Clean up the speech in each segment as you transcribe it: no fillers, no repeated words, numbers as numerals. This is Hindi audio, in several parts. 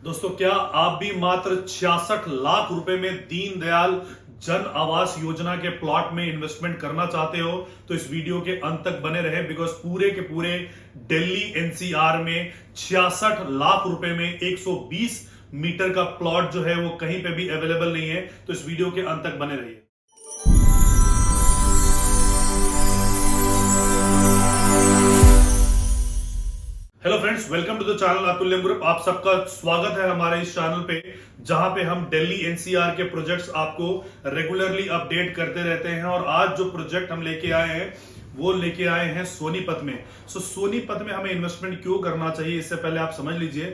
दोस्तों, क्या आप भी मात्र 66 लाख रुपए में दीनदयाल जन आवास योजना के प्लॉट में इन्वेस्टमेंट करना चाहते हो तो इस वीडियो के अंत तक बने रहे, बिकॉज पूरे के पूरे दिल्ली एनसीआर में 66 लाख रुपए में 120 मीटर का प्लॉट जो है वो कहीं पे भी अवेलेबल नहीं है। तो इस वीडियो के अंत तक बने रहिए। Hello friends, welcome to the channel Atulyam group. आप सबका स्वागत है हमारे इस चैनल पे, जहां पे हम दिल्ली एनसीआर के प्रोजेक्ट्स आपको रेगुलरली अपडेट करते रहते हैं। और आज जो प्रोजेक्ट हम लेके आए हैं वो लेके आए हैं सोनीपत में। सोनीपत में हमें इन्वेस्टमेंट क्यों करना चाहिए, इससे पहले आप समझ लीजिए।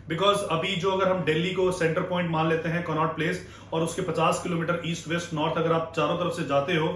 बिकॉज अभी जो अगर हम दिल्ली को सेंटर पॉइंट मान लेते हैं कनॉट प्लेस, और उसके 50 किलोमीटर ईस्ट वेस्ट नॉर्थ अगर आप चारों तरफ से जाते हो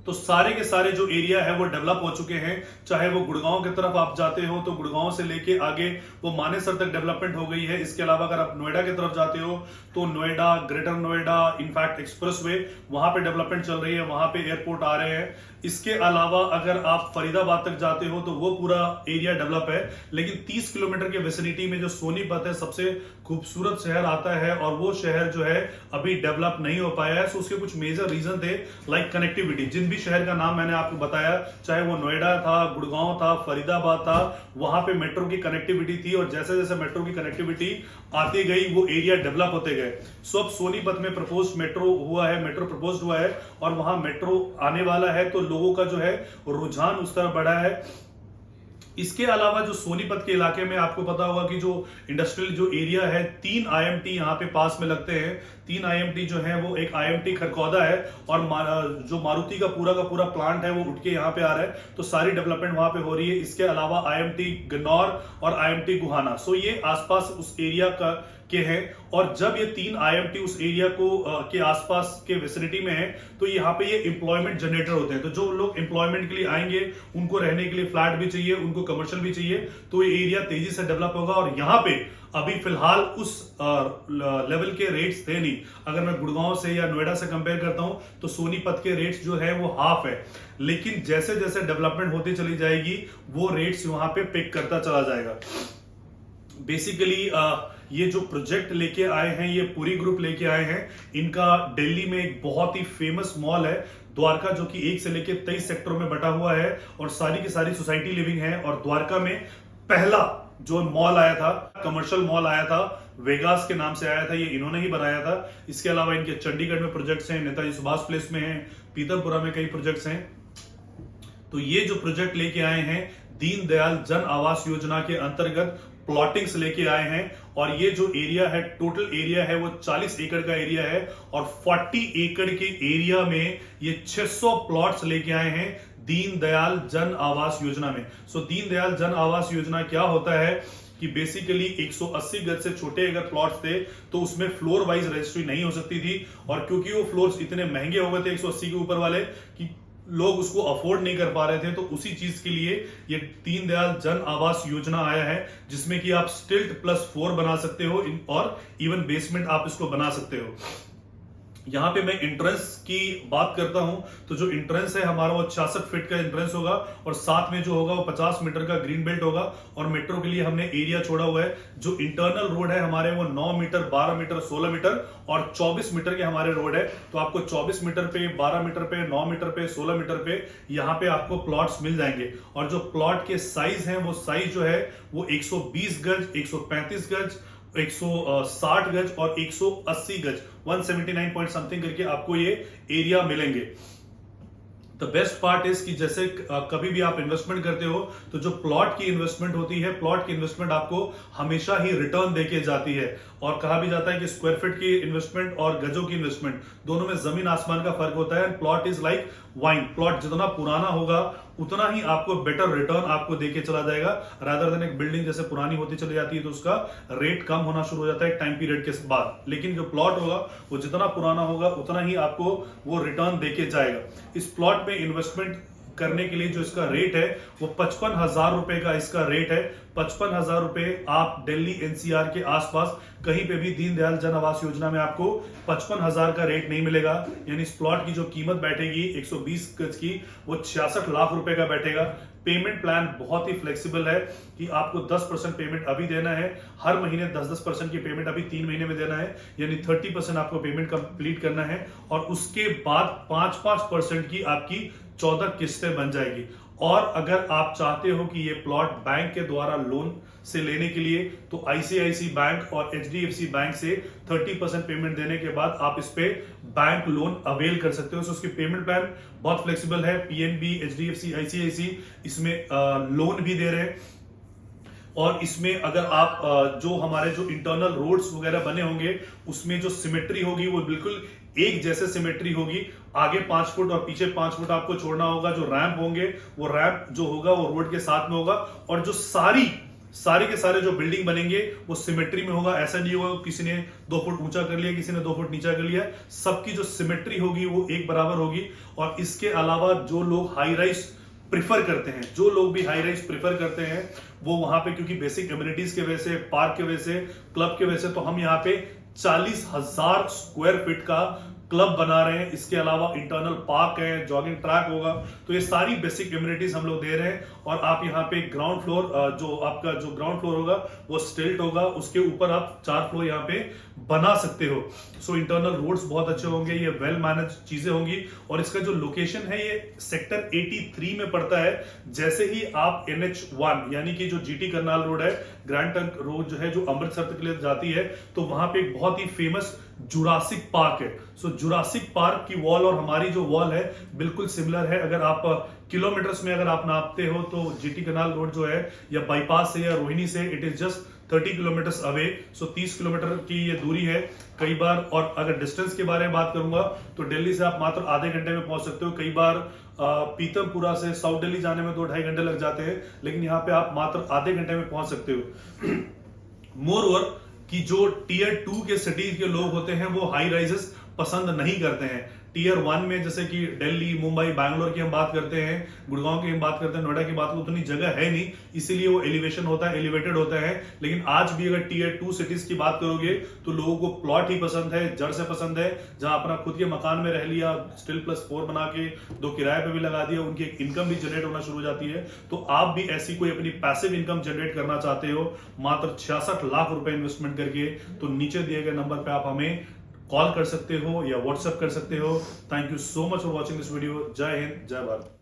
तो सारे के सारे जो एरिया है वो डेवलप हो चुके हैं। चाहे वो गुड़गांव की तरफ आप जाते हो तो गुड़गांव से लेके आगे वो मानेसर तक डेवलपमेंट हो गई है। इसके अलावा अगर आप नोएडा की तरफ जाते हो तो Noida, greater Noida, in fact expressway, वहां पे डेवलपमेंट चल रही है, वहां पे एयरपोर्ट आ रहे हैं। इसके अलावा अगर आप फरीदाबाद तक जाते हो तो वो पूरा एरिया डेवलप है। लेकिन 30 किलोमीटर के विसिनिटी में जो सोनीपत है, सबसे खूबसूरत शहर आता है, और वो शहर जो है अभी डेवलप नहीं हो पाया है। सो उसके कुछ मेजर रीजन थे, लाइक कनेक्टिविटी। जिन भी शहर का नाम मैंने आपको बताया, चाहे वो नोएडा था, गुड़गांव था, फरीदाबाद था, वहां पे मेट्रो की कनेक्टिविटी थी। और जैसे जैसे मेट्रो की कनेक्टिविटी आती गई वो एरिया डेवलप होते गए। सो अब सोनीपत में प्रपोज मेट्रो हुआ है, मेट्रो प्रपोज हुआ है और वहां मेट्रो आने वाला है, तो लोगों का जो है रुझान उस तरफ बढ़ा है। इसके अलावा जो सोनीपत के इलाके में आपको पता होगा कि जो इंडस्ट्रियल जो एरिया है, 3 आईएमटी यहाँ पे पास में लगते हैं। 3 आईएमटी जो है वो, एक आईएमटी खरकौदा है और जो मारुति का पूरा प्लांट है वो उठ के यहाँ पे आ रहा है। तो सारी डेवलपमेंट वहां पे हो रही है। इसके अलावा आईएमटी गन्नौर और आईएमटी गुहाना, सो ये आसपास उस एरिया का के हैं। और जब ये 3 आईएमटी उस एरिया को के आसपास के विसिनिटी में है तो यहाँ पे ये एम्प्लॉयमेंट जनरेटर होते हैं। तो जो लोग एम्प्लॉयमेंट के लिए आएंगे उनको रहने के लिए फ्लैट भी चाहिए, उनको कमर्शियल भी चाहिए, तो ये एरिया तेजी से डेवलप होगा। और यहाँ पे अभी फिलहाल उस लेवल के रेट्स थे नहीं। अगर मैं गुड़गांव से या नोएडा से कंपेयर करता हूं तो सोनीपत के रेट्स जो है वो हाफ है। लेकिन जैसे जैसे डेवलपमेंट होती चली जाएगी वो रेट्स वहां पे पिक करता चला जाएगा। बेसिकली ये जो प्रोजेक्ट लेके आए हैं, ये पूरी ग्रुप लेके आए हैं। इनका दिल्ली में एक बहुत ही फेमस मॉल है द्वारका, जो कि 1 से लेके 23 सेक्टरों में बटा हुआ है और सारी की सारी सोसाइटी लिविंग है। और द्वारका में पहला जो मॉल आया था, कमर्शियल मॉल आया था, वेगास के नाम से आया था, ये इन्होंने ही बनाया था। इसके अलावा इनके चंडीगढ़ में प्रोजेक्ट्स हैं, नेताजी सुभाष प्लेस में हैं, पीतमपुरा में कई प्रोजेक्ट्स हैं। तो ये जो प्रोजेक्ट लेके आए हैं दीनदयाल जन आवास योजना के अंतर्गत प्लॉटिंग्स लेके आए हैं। और ये जो एरिया है, टोटल एरिया है वो 40 एकड़ का एरिया है। और 40 एकड़ के एरिया में ये 600 प्लॉट्स लेके आए हैं दीनदयाल जन आवास योजना में। सो दीनदयाल जन आवास योजना क्या होता है कि बेसिकली 180 गज से छोटे अगर प्लॉट्स थे तो उसमें फ्लोर वाइज रजिस्ट्री नहीं हो सकती थी। और क्योंकि वो फ्लोर्स इतने महंगे हो गए थे 180 के ऊपर वाले कि लोग उसको अफोर्ड नहीं कर पा रहे थे, तो उसी चीज के लिए ये दीनदयाल जन आवास योजना आया है, जिसमें कि आप स्टिल्ट +4 बना सकते हो और इवन बेसमेंट आप इसको बना सकते हो। यहां पे मैं एंट्रेंस की बात करता हूं तो जो एंट्रेंस है हमारा वो 66 फीट का एंट्रेंस होगा और साथ में जो होगा वो 50 मीटर का ग्रीन बेल्ट होगा। और मेट्रो के लिए हमने एरिया छोड़ा हुआ है। जो इंटरनल रोड है हमारे वो 9 मीटर, 12 मीटर, 16 मीटर और 24 मीटर के हमारे रोड है। तो आपको 24 मीटर पे, 12 मीटर पे, 9 मीटर पे, 16 मीटर पे यहाँ पे आपको प्लॉट्स मिल जाएंगे। और जो प्लॉट के साइज है वो साइज जो है वो 120 गज, 135 गज, 160 गज और 180 गज, 179 पॉइंट समथिंग करके आपको ये एरिया मिलेंगे। द बेस्ट पार्ट इज कि जैसे कभी भी आप इन्वेस्टमेंट करते हो तो जो प्लॉट की इन्वेस्टमेंट होती है, प्लॉट की इन्वेस्टमेंट आपको हमेशा ही रिटर्न देके जाती है। और कहा भी जाता है कि स्क्वायर फीट की इन्वेस्टमेंट और गजों की इन्वेस्टमेंट दोनों में जमीन आसमान का फर्क होता है। Plot is like wine, plot जितना पुराना होगा उतना ही आपको बेटर रिटर्न आपको देके चला जाएगा, रादर देन एक बिल्डिंग जैसे पुरानी होती चली जाती है तो उसका रेट कम होना शुरू हो जाता है टाइम पीरियड के बाद। लेकिन जो प्लॉट होगा वो जितना पुराना होगा उतना ही आपको वो रिटर्न देके जाएगा। इस प्लॉट में इन्वेस्टमेंट करने के लिए जो इसका रेट है वो 55,000 रुपए का इसका रेट है 55,000 रुपए आप दिल्ली एनसीआर के आसपास कहीं पे भी दीनदयाल जन आवास योजना में आपको 55,000 का रेट नहीं मिलेगा। यानी इस प्लॉट की जो कीमत बैठेगी 120 गज की, वो 66 लाख रुपए का बैठेगा। पेमेंट प्लान बहुत ही फ्लेक्सिबल है कि आपको 10% पेमेंट अभी देना है, हर महीने 10% की पेमेंट अभी 3 महीने में देना है, यानी 30% आपको पेमेंट कंप्लीट करना है और उसके बाद 5% की आपकी 14 किस्तें बन जाएगी। और अगर आप चाहते हो कि ये प्लॉट बैंक के द्वारा लोन से लेने के लिए, तो आईसीआईसी बैंक और एचडीएफसी बैंक से 30% पेमेंट देने के बाद आप इस पे बैंक लोन अवेल कर सकते हो। सो उसकी पेमेंट प्लान बहुत फ्लेक्सिबल है। पीएनबी, एचडीएफसी, आईसीआईसी इसमें लोन भी दे रहे हैं। और इसमें अगर आप जो हमारे जो इंटरनल रोड्स वगैरह बने होंगे उसमें जो सिमेट्री होगी वो बिल्कुल एक जैसे सिमेट्री होगी। आगे 5 फुट और पीछे 5 फुट आपको छोड़ना होगा। जो रैंप होंगे वो रैंप जो होगा वो रोड के साथ में होगा और जो सारे के सारे जो बिल्डिंग बनेंगे वो सिमेट्री में होगा। ऐसा नहीं होगा किसी ने 2 फुट ऊंचा कर लिया, किसी ने 2 फुट नीचा कर लिया। सबकी जो सिमेट्री होगी वो एक बराबर होगी। और इसके अलावा जो लोग हाई राइज प्रिफर करते हैं, जो लोग भी हाई राइज प्रिफर करते हैं वो वहां पे, क्योंकि बेसिक कम्युनिटीज के वजह से, पार्क के वजह से, क्लब के वजह से, तो हम यहाँ पे 40,000 स्क्वायर फीट का क्लब बना रहे हैं। इसके अलावा इंटरनल पार्क है, जॉगिंग ट्रैक होगा। तो ये सारी बेसिक कम्युनिटीज हम लोग दे रहे हैं। और आप यहाँ पे ग्राउंड फ्लोर, जो आपका जो ग्राउंड फ्लोर होगा वो स्टिल्ट होगा, उसके ऊपर आप 4 फ्लोर यहाँ पे बना सकते हो। सो इंटरनल रोड्स बहुत अच्छे होंगे, ये वेल मैनेज चीजें होंगी। और इसका जो लोकेशन है ये सेक्टर 83 में पड़ता है। जैसे ही आप NH1 यानी कि जो जीटी करनाल रोड है, ग्रैंड ट्रंक रोड जो है जो अमृतसर तक के लिए जाती है, तो वहां पे एक बहुत ही फेमस जुरासिक पार्क है। सो जुरासिक पार्क की वॉल और हमारी जो वॉल है बिल्कुल सिमिलर है। अगर आप किलोमीटर्स में अगर आप नापते हो तो जीटी कनाल रोड जो है या बाईपास से या रोहिणी से, it is just 30 kilometres away. So 30 kilometre की ये दूरी है कई बार। और अगर डिस्टेंस के बारे में बात करूंगा तो दिल्ली से आप मात्र आधे घंटे में पहुंच सकते हो। कई बार पीतमपुरा से साउथ दिल्ली जाने में 2-2.5 घंटे लग जाते हैं, लेकिन यहाँ पे आप मात्र आधे घंटे में पहुंच सकते हो। मोर ओवर कि जो टीयर 2 के सिटीज के लोग होते हैं वो हाई राइजेस पसंद नहीं करते हैं। टीयर 1 में जैसे कि दिल्ली, मुंबई, बैंगलोर की हम बात करते हैं, गुड़गांव की हम बात करते हैं, नोएडा की बात करते हैं, उतनी जगह है नहीं, इसीलिए वो एलिवेशन होता है, एलिवेटेड होता है। लेकिन आज भी अगर टीयर 2 सिटीज की बात करोगे तो लोगों को प्लॉट ही पसंद है, जड़ से पसंद है, जहां अपना खुद के मकान में रह लिया, स्टिल +4 बना के 2 किराए पे भी लगा दिया, उनकी एक इनकम भी जनरेट होना शुरू हो जाती है। तो आप भी ऐसी कोई अपनी पैसिव इनकम जनरेट करना चाहते हो मात्र 66 लाख रुपए इन्वेस्टमेंट करके, तो नीचे दिए गए नंबर पे आप हमें कॉल कर सकते हो या व्हाट्सएप कर सकते हो। Thank you so much for watching this video. जय हिंद, जय भारत।